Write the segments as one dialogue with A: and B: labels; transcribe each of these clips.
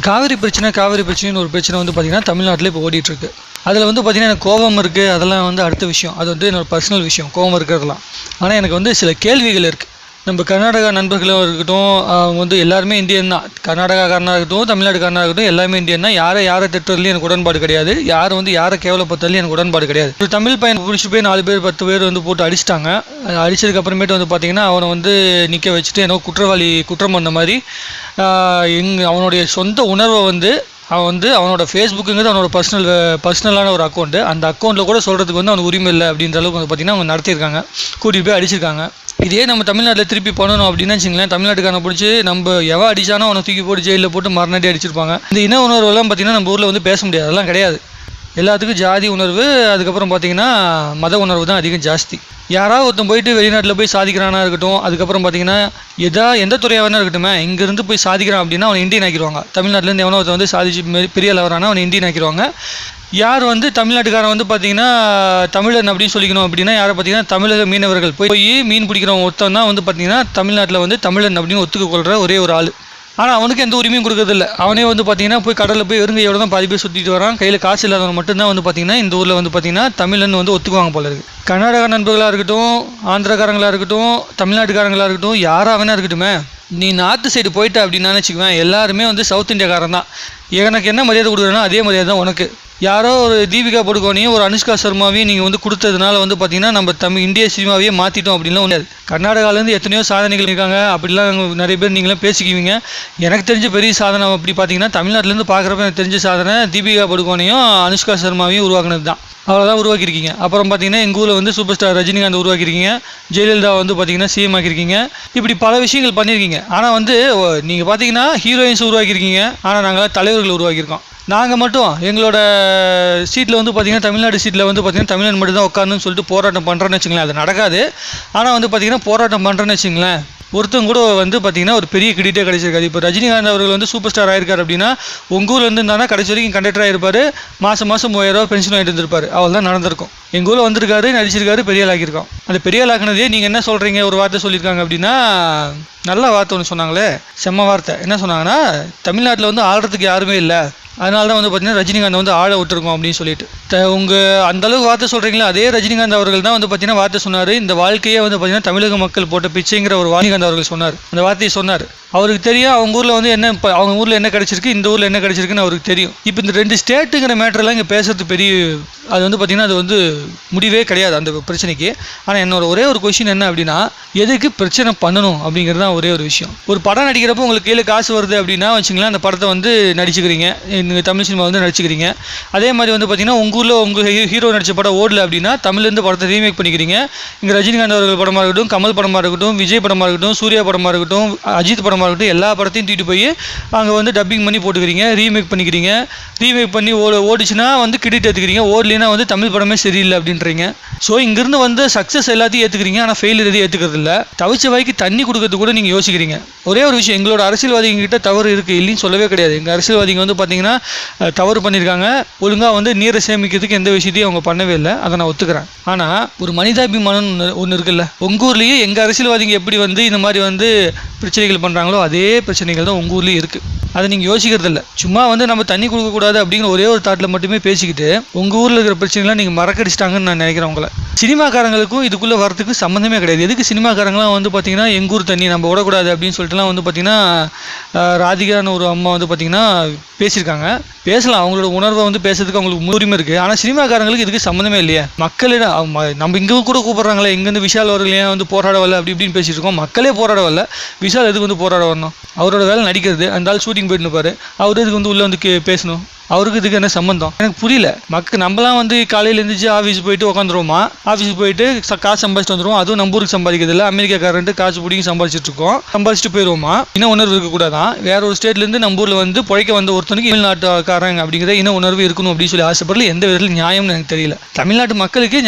A: காவிரி பிரச்சனைன்னு ஒரு பிரச்சனை வந்து பார்த்திங்கன்னா தமிழ்நாட்டில் இப்போ ஓடிட்டுருக்கு. அதில் வந்து பார்த்திங்கன்னா எனக்கு கோபம் இருக்குது, அதெல்லாம் வந்து அடுத்த விஷயம். அது வந்து என்னோடய பர்சனல் விஷயம், கோபம் இருக்கிறதுலாம். ஆனால் எனக்கு வந்து சில கேள்விகள் இருக்குது. நம்ம கர்நாடகா நண்பர்களும் இருக்கட்டும், அவங்க வந்து எல்லாருமே இந்தியன் தான். கர்நாடகாக்காரனாக இருக்கட்டும், தமிழ்நாடுக்காரனாக இருக்கட்டும், எல்லாமே இந்தியன் தான். யாரை திட்டுறதுலையும் எனக்கு உடன்பாடு கிடையாது. யாரை கேவலப்படுத்துறதுலையும் எனக்கு உடன்பாடு கிடையாது. ஒரு தமிழ் பையன் பிடிச்சி போய் 4 பேர் 10 பேர் வந்து போட்டு அடிச்சிட்டாங்க. அடித்ததுக்கு அப்புறமேட்டு வந்து பார்த்திங்கன்னா அவனை வந்து நிற்க வச்சுட்டு என்னோ குற்றம் பண்ண மாதிரி அவனுடைய சொந்த உணர்வை வந்து அவன் வந்து அவனோட ஃபேஸ்புக்குங்கிறது அவனோட பர்சனலான ஒரு அக்கௌண்ட்டு. அந்த அக்கௌண்ட்டில் கூட சொல்கிறதுக்கு வந்து அவனுக்கு உரிமை இல்லை அப்படின்ற அளவுக்கு வந்து பார்த்திங்கன்னா அவங்க நடத்தியிருக்காங்க, கூட்டிகிட்டு போய் அடிச்சிருக்காங்க. இதே நம்ம தமிழ்நாட்டில் திருப்பி பண்ணணும் அப்படின்னு வச்சுங்களேன், தமிழ்நாட்டுக்கான பிடிச்சி நம்ம எவன் அடித்தானோ அவனை தூக்கி போட்டு ஜெயிலில் போட்டு மறுநாடி அடிச்சிருப்பாங்க. இந்த இன உணர்வெல்லாம் பார்த்திங்கன்னா நம்ம ஊரில் வந்து பேச முடியாது, அதெல்லாம் கிடையாது. எல்லாத்துக்கும் ஜாதி உணர்வு, அதுக்கப்புறம் பார்த்திங்கன்னா மத உணர்வு தான் அதிகம் ஜாஸ்தி. யாராவது ஒருத்தன் போயிட்டு வெளிநாட்டில் போய் சாதிக்கிறானா இருக்கட்டும், அதுக்கப்புறம் பார்த்திங்கன்னா எந்த துறையாக வேணா இருக்கட்டும், இங்கேருந்து போய் சாதிக்கிறான் அப்படின்னா அவனை இந்தியன் ஆக்கிடுவாங்க. தமிழ்நாட்டிலேருந்து எவனோ ஒருத்தன் வந்து சாதிச்சு பெரிய லெவரானா அவனை இந்தியன் ஆக்கிடுவாங்க. யார் வந்து தமிழ்நாட்டுக்காரன் வந்து பார்த்திங்கன்னா தமிழன் அப்படின்னு சொல்லிக்கணும் அப்படின்னா யாரை பார்த்திங்கன்னா தமிழக மீனவர்கள் போய் மீன் பிடிக்கிறவங்க ஒருத்தன் தான் வந்து பார்த்திங்கன்னா தமிழ்நாட்டில் வந்து தமிழன் அப்படின்னு ஒத்துக்க கொள்கிற ஒரே ஒரு ஆள். ஆனால் அவனுக்கு எந்த உரிமையும் கொடுக்கறதில்ல. அவனே வந்து பார்த்திங்கன்னா போய் கடலில் போய் வெறுங்கையோட தான் பாதி பேர் சுற்றிட்டு வரான். கையில் காசு இல்லாதவன் மட்டும்தான் வந்து பார்த்திங்கன்னா இந்த ஊரில் வந்து பார்த்திங்கன்னா தமிழன் வந்து ஒத்துக்குவாங்க போல இருக்குது. கர்நாடகா நண்பர்களாக இருக்கட்டும், ஆந்திராக்காரங்களாக இருக்கட்டும், தமிழ்நாட்டுக்காரங்களாக இருக்கட்டும், யாராக வேணா இருக்கட்டுமே, நீ நார்த்து சைடு போயிட்ட அப்படின்னு நினச்சிக்குவேன், எல்லாருமே வந்து சவுத் இந்தியாக்காரன் தான். எனக்கு என்ன மரியாதை கொடுக்குறேன்னா அதே மரியாதை தான் உனக்கு. யாரோ ஒரு தீபிகா படுகோனையும் ஒரு அனுஷ்கா சர்மாவையும் நீங்கள் வந்து கொடுத்ததுனால வந்து பார்த்திங்கன்னா நம்ம இந்திய சினிமாவையே மாற்றிட்டோம் அப்படின்லாம் ஒன்று. கர்நாடகாவிலேருந்து எத்தனையோ சாதனைகள் இருக்காங்க, அப்படிலாம் நிறைய பேர் நீங்களாம் பேசிக்குவீங்க. எனக்கு தெரிஞ்ச பெரிய சாதனை அப்படி பார்த்தீங்கன்னா தமிழ்நாட்டிலேருந்து பார்க்குறப்ப எனக்கு தெரிஞ்ச சாதனை தீபிகா படுகோனையும் அனுஷ்கா சர்மாவையும் உருவாக்குனது தான். அவ்வளோதான் உருவாக்கியிருக்கீங்க. அப்புறம் பார்த்தீங்கன்னா எங்கள் ஊரில் வந்து சூப்பர் ஸ்டார் ரஜினிகாந்த் உருவாக்கியிருக்கீங்க, ஜெயலலிதா வந்து பார்த்தீங்கன்னா சிஎம் ஆக்கியிருக்கீங்க, இப்படி பல விஷயங்கள் பண்ணியிருக்கீங்க. ஆனால் வந்து நீங்கள் பார்த்தீங்கன்னா ஹீரோயின்ஸ் உருவாக்கியிருக்கீங்க, ஆனால் நாங்கள் தலைவர்கள் உருவாக்கியிருக்கோம். நாங்கள் மட்டும் எங்களோட சீட்டில் வந்து பார்த்திங்கன்னா தமிழ்நாடு சீட்டில் வந்து பார்த்திங்கன்னா தமிழன் மட்டும் தான் உட்காரணும்னு சொல்லிட்டு போராட்டம் பண்ணுறேன்னு வச்சுங்களேன். அது நடக்காது. ஆனால் வந்து பார்த்திங்கன்னா போராட்டம் பண்ணுறேன்னு வச்சுங்களேன், ஒருத்தங்க கூட வந்து பார்த்திங்கன்னா ஒரு பெரிய கிரெடிட்டே கிடைச்சிருக்காது. இப்போ ரஜினிகாந்த் அவர்கள் வந்து சூப்பர் ஸ்டார் ஆயிருக்காரு அப்படின்னா உங்கள் ஊரில் வந்து இருந்தானா கடைசி வரைக்கும் கண்டக்டராக இருப்பார், மாதம் 3000 ரூபா பென்ஷன் வாங்கிட்டு இருந்திருப்பார். அவள் தான் நடந்திருக்கும். எங்கள் ஊரில் வந்திருக்காரு, நடிச்சிருக்காரு, பெரிய ஆள் ஆக்கியிருக்கோம். அந்த பெரிய ஆள் ஆக்கினதே நீங்கள் என்ன சொல்கிறீங்க, ஒரு வார்த்தை சொல்லியிருக்காங்க அப்படின்னா, நல்ல வார்த்தை ஒன்று சொன்னாங்களே, செம்ம வார்த்தை. என்ன சொன்னாங்கன்னா, தமிழ்நாட்டில் வந்து ஆடுறதுக்கு யாருமே இல்லை, அதனால தான் வந்து பார்த்திங்கன்னா ரஜினிகாந்த் வந்து ஆழ விட்டுருக்கோம் அப்படின்னு சொல்லிட்டு உங்கள் அந்தளவுக்கு வார்த்தை சொல்கிறீங்களா. அதே ரஜினிகாந்த் அவர்கள் தான் வந்து பார்த்திங்கன்னா வார்த்தை சொன்னார், இந்த வாழ்க்கையே வந்து பார்த்திங்கன்னா தமிழக மக்கள் போட்ட பிச்சைங்கிற ஒரு ரஜினிகாந்த் அவர்கள் சொன்னார். அந்த வார்த்தையை சொன்னார். அவருக்கு தெரியும் அவங்க ஊரில் வந்து என்ன, அவங்க ஊரில் என்ன கிடச்சிருக்கு, இந்த ஊரில் என்ன கிடச்சிருக்குன்னு அவருக்கு தெரியும். இப்போ இந்த 2 ஸ்டேட்டுங்கிற மேட்டரெல்லாம் இங்கே பேசுறது பெரிய, அது வந்து பார்த்திங்கன்னா அது வந்து முடிவே கிடையாது அந்த பிரச்சனைக்கு. ஆனால் என்னோட ஒரே ஒரு கொஷின் என்ன அப்படின்னா, எதுக்கு பிரச்சனை பண்ணணும் அப்படிங்கிறது தான் ஒரே ஒரு விஷயம். ஒரு படம் நடிக்கிறப்போ உங்களுக்கு கையில் காசு வருது அப்படின்னா வச்சுங்களேன், அந்த படத்தை வந்து நடிச்சுக்கிறீங்க, நீங்கள் தமிழ் சினிமா வந்து நடிச்சுக்கிறீங்க. அதே மாதிரி வந்து பார்த்திங்கன்னா உங்கள் ஊரில் உங்கள் ஹீரோ நடித்த படம் ஓடல அப்படின்னா தமிழ்லேருந்து படத்தை ரீமேக் பண்ணிக்கிறீங்க. இங்கே ரஜினிகாந்த் அவர்கள் படமாக இருக்கட்டும், கமல் படமாக இருக்கட்டும், விஜய் படமாக இருக்கட்டும், சூர்யா படமாக இருக்கட்டும், அஜித் படமாக இருக்கட்டும், எல்லா படத்தையும் தூக்கிட்டு போய் அங்கே வந்து டப்பிங் பண்ணி போட்டுக்கிறீங்க, ரீமேக் பண்ணிக்கிறீங்க. ரீமேக் பண்ணி ஓடிச்சுன்னா வந்து கிரெடிட் எடுத்துக்கிறீங்க, ஓடலைன்னா வந்து தமிழ் படமே சரியில்லை அப்படின்றீங்க. ஸோ இங்கேருந்து வந்து சக்ஸஸ் எல்லாத்தையும் ஏற்றுக்கிறீங்க, ஆனால் ஃபெயிலியர் எதையும் ஏற்றுக்கிறது இல்லை. தவிச்ச வாய்க்கு தண்ணி கொடுக்கறது கூட நீங்கள் யோசிக்கிறீங்க. ஒரே ஒரு விஷயம், எங்களோட அரசியல்வாதிகிட்ட தவறு இருக்குது இல்லைன்னு சொல்லவே கிடையாது. எங்கள் அரசியல்வாதிங்க வந்து பார்த்திங்கன்னா தவறு பண்ணியிருக்காங்க. ஒழுங்காக வந்து நீரை சேமிக்கிறதுக்கு எந்த விஷயத்தையும் அவங்க பண்ணவே இல்லை, அதை நான் ஒத்துக்கிறேன். ஆனால் ஒரு மனிதாபிமானம் ஒன்று இருக்குல்ல, உங்கள் ஊர்லேயே எங்கள் அரசியல்வாதிங்க எப்படி வந்து இந்த மாதிரி வந்து பிரச்சனைகள் பண்ணுறாங்களோ அதே பிரச்சனைகள் தான் உங்கள் ஊர்லேயும் இருக்குது. அதை நீங்கள் யோசிக்கிறது இல்லை. சும்மா வந்து நம்ம தண்ணி கொடுக்கக்கூடாது அப்படிங்கிற ஒரே ஒரு தாட்டில் மட்டுமே பேசிக்கிட்டு உங்கள் ஊரில் இருக்கிற பிரச்சனைலாம் நீங்கள் மறக்கடிச்சிட்டாங்கன்னு நான் நினைக்கிறேன். உங்களை சினிமாக்காரங்களுக்கும் இதுக்குள்ளே வரத்துக்கு சம்மந்தமே கிடையாது. எதுக்கு சினிமாக்காரங்களாம் வந்து பார்த்திங்கன்னா எங்கள் ஊர் தண்ணி நம்ம விடக்கூடாது அப்படின்னு சொல்லிட்டுலாம் வந்து பார்த்திங்கன்னா ராதிகான்னு ஒரு அம்மா வந்து பார்த்திங்கன்னா பேசியிருக்காங்க. பேசலாம், அவங்களோட உணர்வை வந்து பேசுறதுக்கு அவங்களுக்கு உரிமை இருக்குது. ஆனால் சினிமாக்காரங்களுக்கு இதுக்கு சம்மந்தமே இல்லையா. மக்களிடம் நம்ம இங்கே கூட கூப்பிட்றாங்களே, இங்கேருந்து விஷால் அவர்கள் ஏன் வந்து போராட வரல அப்படி இப்படின்னு பேசிட்டு இருக்கோம். மக்களே போராட வரல, விஷால் எதுக்கு வந்து போராட வரணும்? அவரோட வேலை நடிக்கிறது, அந்த ஆள் ஷூட்டிங் போயிட்டு இருப்பாரு, அவர் இதுக்கு வந்து உள்ளே வந்து பேசணும். அவருக்கு இதுக்கு என்ன சம்மந்தம் எனக்கு புரியல. நம்மளாம் வந்து காலையில் எழுந்திரிச்சு ஆஃபீஸ் போயிட்டு உட்காந்துருவோமா, ஆஃபீஸுக்கு போயிட்டு காசு சம்பாதிச்சுட்டு வந்துடுவோம். அதுவும் நம்ம ஊருக்கு சம்பாதிக்கிறது இல்லை, அமெரிக்காக்காரன்ட்டு காசு பிடிங்கி சம்பாதிச்சுட்டு போயிடுவோமா. இன உணர்வு இருக்கக்கூடாதான். வேற ஒரு ஸ்டேட்லேருந்து நம்ம ஊரில் வந்து பிழைக்க வந்த ஒருத்தனுக்கு தமிழ்நாட்டுக்காரங்க அப்படிங்கிற இன உணர்வு இருக்கணும் அப்படின்னு சொல்லி ஆசைப்படல. எந்த விதத்தில் நியாயம்னு எனக்கு தெரியல. தமிழ்நாட்டு மக்களுக்கு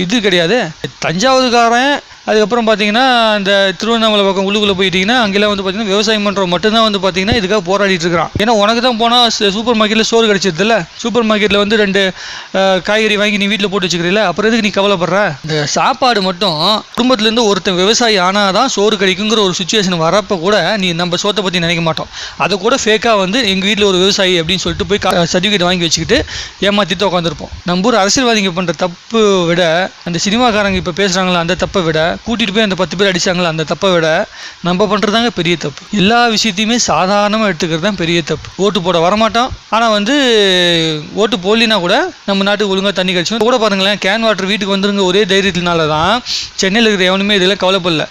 A: இது கிடையாது. தஞ்சாவூர்காரன் அதுக்கப்புறம் பார்த்தீங்கன்னா அந்த திருவண்ணாமலை பக்கம் உள்ளுக்குள்ளே போயிட்டீங்கன்னா அங்கெல்லாம் வந்து பார்த்தீங்கன்னா விவசாயம் பண்ணுறவங்க மட்டும்தான் வந்து பார்த்தீங்கன்னா இதுக்காக போராடிட்டு இருக்கிறான். ஏன்னா உனக்கு தான் போனால் சூப்பர் மார்க்கெட்டில் சோறு கிடைச்சிருதுல்ல, சூப்பர் மார்க்கெட்டில் வந்து 2 காய்கறி வாங்கி நீ வீட்டில் போட்டு வச்சுக்கிறீல, அப்புறம் எதுக்கு நீ கவலைப்படுற? இந்த சாப்பாடு மட்டும் குடும்பத்துலேருந்து ஒருத்தன் விவசாயி ஆனால் தான் சோறு கிடைக்குங்கிற ஒரு சுச்சுவேஷன் வரப்போ கூட நீ நம்ம சோத்தை பற்றி நினைக்க மாட்டோம். அதை கூட ஃபேக்காக வந்து எங்கள் வீட்டில் ஒரு விவசாயி அப்படின்னு சொல்லிட்டு போய் சர்டிஃபிகேட் வாங்கி வச்சுக்கிட்டு ஏமாற்றிட்டு உட்காந்துருப்போம். நம்ம ஊர் அரசியல்வாதிங்க பண்ணுற தப்பு விட அந்த சினிமாக்காரங்க இப்போ பேசுகிறாங்களா அந்த தப்பை விட, கூட்டிகிட்டு போய் அந்த 10 பேர் அடித்தாங்களா அந்த தப்பை விட நம்ம பண்ணுறதாங்க பெரிய தப்பு. எல்லா விஷயத்தையுமே சாதாரணமாக எடுத்துக்கிறது தான் பெரிய தப்பு. ஓட்டு போட வரமாட்டோம், ஆனால் வந்து ஓட்டு போடலினா கூட நம்ம நாட்டுக்கு ஒழுங்காக தண்ணி கிடச்சிடும் கூட. பாருங்களேன், கேன் வாட்டர் வீட்டுக்கு வந்துருங்க ஒரே தைரியத்தினால தான் சென்னையில் இருக்கிற எவனுமே இதெல்லாம் கவலைப்படல.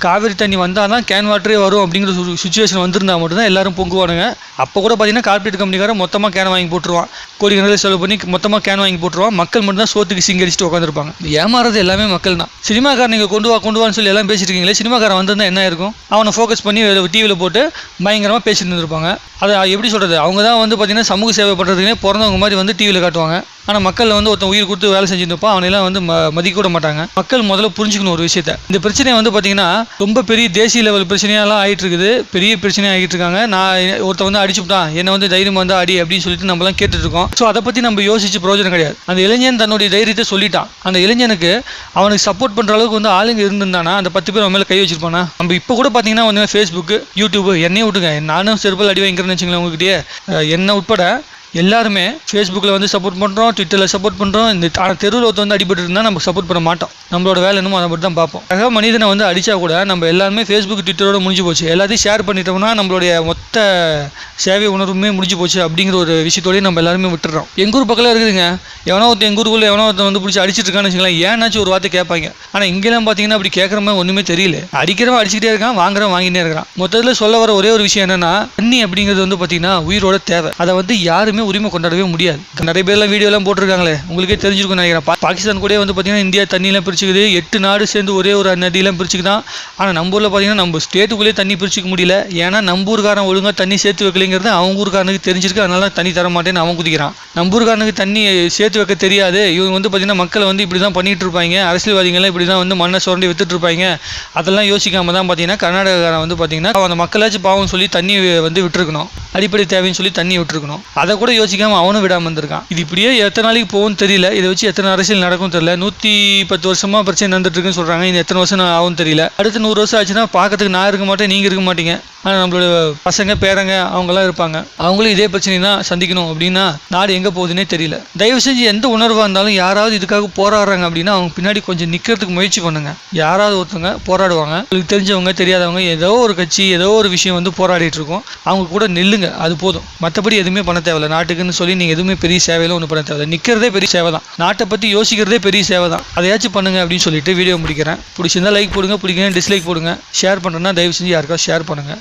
A: காவிரி தண்ணி வந்தால் தான் கேன் வாட்டரே வரும் அப்படிங்கிற ஒரு சுச்சுவேஷன் வந்திருந்தால் மட்டும்தான் எல்லாரும் பொங்குவானுங்க. அப்போ கூட பார்த்தீங்கன்னா கார்பரேட் கம்பெனிக்காரன் மொத்தமாக கேன் வாங்கி போட்டுருவான், கோடிக்கணக்கில் செலவு பண்ணி மொத்தமாக கேன் வாங்கி போட்டுருவான். மக்கள் மட்டும் தான் சோத்துக்கு சிங்கரிச்சுட்டு உட்காந்துருப்பாங்க. ஏமாறது எல்லாமே மக்கள் தான். சினிமாக்காரன் நீங்கள் கொண்டு வான்னு சொல்லி எல்லாம் பேசிட்டு இருக்கீங்களே, சினிமாக்காரன் வந்திருந்தால் என்ன இருக்கும்? அவனை ஃபோக்கஸ் பண்ணி டிவியில் போட்டு பயங்கரமாக பேசிட்டு இருந்திருப்பாங்க. அதை எப்படி சொல்கிறது, அவங்க தான் வந்து பார்த்தீங்கன்னா சமூக சேவை பண்ணுறதுக்குனே பிறந்தவங்க மாதிரி வந்து டிவியில் காட்டுவாங்க. ஆனால் மக்கள் வந்து ஒருத்தன் உயிர் கொடுத்து வேலை செஞ்சுட்டு இருப்பான், அவனெல்லாம் வந்து மதிக்க கூட மாட்டாங்க. மக்கள் முதல்ல புரிஞ்சுக்கணும் ஒரு விஷயத்த. இந்த பிரச்சனையை வந்து பார்த்தீங்கன்னா ரொம்ப பெரிய தேசிய லெவல் பிரச்சனையெல்லாம் ஆகிட்டு இருக்குது, பெரிய பிரச்சனையாக ஆகிட்டு இருக்காங்க. நான் ஒருத்தன் வந்து அடிச்சுட்டான், என்னை வந்து தைரியம் வந்து அடி அப்படின்னு சொல்லிட்டு நம்மலாம் கேட்டுட்டு இருக்கோம். ஸோ அதை பற்றி நம்ம யோசிச்சு பிரயோஜனம் கிடையாது. அந்த இளைஞன் தன்னுடைய தைரியத்தை சொல்லிட்டான். அந்த இளைஞனுக்கு அவனுக்கு சப்போர்ட் பண்ணுற அளவுக்கு வந்து ஆளுங்க இருந்திருந்தானா அந்த 10 பேர் அவன் மேலே கை வச்சிருப்பானா? நம்ம இப்போ கூட பார்த்தீங்கன்னா வந்து ஃபேஸ்புக்கு, யூடியூப் என்னையும் விட்டுங்க, நானும் செருப்பல் அடி வாங்கிக்கிறேன்னு வச்சுங்களேன். உங்ககிட்டயே என்ன உட்பட எல்லாருமே ஃபேஸ்புக்கில் வந்து சப்போர்ட் பண்ணுறோம், ட்விட்டரில் சப்போர்ட் பண்ணுறோம். இந்த தெருவில் ஒருத்தர் வந்து அடிபட்டு இருந்தால் நம்ம சப்போர்ட் பண்ண மாட்டோம். நம்மளோட வேலை என்னமோ அதை மட்டும் தான் பார்ப்போம். மனிதனை வந்து அடித்தா கூட நம்ம எல்லாருமே ஃபேஸ்புக் ட்விட்டரோட முடிஞ்சு போச்சு, எல்லாத்தையும் ஷேர் பண்ணிட்டோம்னா நம்மளுடைய மொத்த சேவை உணர்வுமே முடிஞ்சு போச்சு அப்படிங்கிற ஒரு விஷயத்தோடய நம்ம எல்லாருமே விட்டுறோம். எங்கள் ஊர் பக்கத்தில் இருக்குதுங்க, எவனோ ஒருத்தர் எங்கள் ஊருக்குள்ளே எவனோ ஒருத்தர் வந்து பிடிச்சி அடிச்சிட்டு இருக்கான்னு வச்சுக்கலாம், ஏன்னாச்சும் ஒரு வார்த்தை கேட்பாங்க. ஆனால் இங்கெல்லாம் பார்த்தீங்கன்னா அப்படி கேட்குற மாதிரி ஒன்றுமே தெரியல. அடிக்கிறவன் அடிச்சுக்கிட்டே இருக்கான், வாங்குறவன் வாங்கினே இருக்கிறான். மொத்தத்தில் சொல்ல வர ஒரே ஒரு விஷயம் என்னென்னா, தண்ணி அப்படிங்கிறது வந்து பார்த்தீங்கன்னா உயிரோட தேவை. அதை வந்து யாருமே உரிமை கொண்டாடவே முடியாது. நிறைய பேர்லாம் வீடியோலாம் போட்டிருக்காங்களே, உங்களுக்கே தெரிஞ்சிருக்கும் நினைக்கிறேன். பாகிஸ்தான் கூட வந்து பார்த்தீங்கன்னா இந்தியா தண்ணியெல்லாம் பிரிச்சுக்குது, 8 நாடு சேர்ந்து ஒரே ஒரு நதியெல்லாம் பிரிச்சுக்குதான். ஆனால் நம்ம ஊரில் பார்த்தீங்கன்னா நம்ம ஸ்டேட்டுக்குள்ளேயே தண்ணி பிரிச்சுக்க முடியல. ஏன்னா நம்ம ஊருக்காரன் ஒழுங்காக தண்ணி சேர்த்து வைக்கலைங்கிறது அவங்க ஊருக்காரனுக்கு தெரிஞ்சிருக்கு, அதனால தண்ணி தர மாட்டேன்னு அவன் குதிக்கிறான். நம்ம ஊருக்காரனுக்கு தண்ணி சேர்த்து வைக்க தெரியாது. இவங்க வந்து பார்த்தீங்கன்னா மக்களை வந்து இப்படி தான் பண்ணிட்டு இருப்பாங்க, அரசியல்வாதிகள்லாம் இப்படி தான் வந்து மண்ணை சுரண்டி வித்துட்டு இருப்பாங்க. அதெல்லாம் யோசிக்காம தான் பார்த்தீங்கன்னா கர்நாடகாரன் வந்து பார்த்தீங்கன்னா அந்த மக்களாச்சும் பாவம் சொல்லி தண்ணி வந்து விட்டுருக்கணும், அடிப்படை தேவைன்னு சொல்லி தண்ணி விட்டுருக்கணும். அதை கூட யோசிக்காம அவனும் விடாமல் வந்திருக்கான். இது இப்படியே எத்தனை நாளைக்கு போகும்னு தெரியல. இதை வச்சு எத்தனை அரசியல் நடக்கும் தெரியல. 110 வருஷமா பிரச்சனை நடந்துட்டு இருக்குன்னு சொல்றாங்க. இது எத்தனை வருஷம் ஆகும் தெரியல. அடுத்து 100 வருஷம் ஆச்சுன்னா பார்க்கறதுக்கு நான் இருக்க மாட்டேன், நீங்க இருக்க மாட்டீங்க. ஆனால் நம்மளோட பசங்க பேரங்க அவங்கெல்லாம் இருப்பாங்க, அவங்களும் இதே பிரச்சனை தான் சந்திக்கணும். அப்படின்னா நாடு எங்கே போகுதுன்னே தெரியல. தயவு செஞ்சு எந்த உணர்வாக இருந்தாலும் யாராவது இதுக்காக போராடுறாங்க அப்படின்னா அவங்க பின்னாடி கொஞ்சம் நிற்கிறதுக்கு முயற்சி பண்ணுங்க. யாராவது ஒருத்தவங்க போராடுவாங்க, உங்களுக்கு தெரிஞ்சவங்க தெரியாதவங்க ஏதோ ஒரு கட்சி ஏதோ ஒரு விஷயம் வந்து போராடிட்டு இருக்கோம், அவங்க கூட நில்லுங்க, அது போதும். மற்றபடி எதுவுமே பண்ண தேவையில்லை. நாட்டுக்குன்னு சொல்லி நீங்கள் எதுவுமே பெரிய சேவையில ஒன்றும் பண்ண தேவையில்லை. நிற்கிறதே பெரிய சேவை தான். நாட்டை பற்றி யோசிக்கிறதே பெரிய சேவை தான். அதையாச்சும் பண்ணுங்க அப்படின்னு சொல்லிட்டு வீடியோ முடிக்கிறேன். பிடிச்சிருந்தா லைக் போடுங்க, பிடிக்கணும் டிஸ்லைக் போடுங்க. ஷேர் பண்ணுறேன்னா தயவு செஞ்சு யாருக்கா ஷேர் பண்ணுங்க.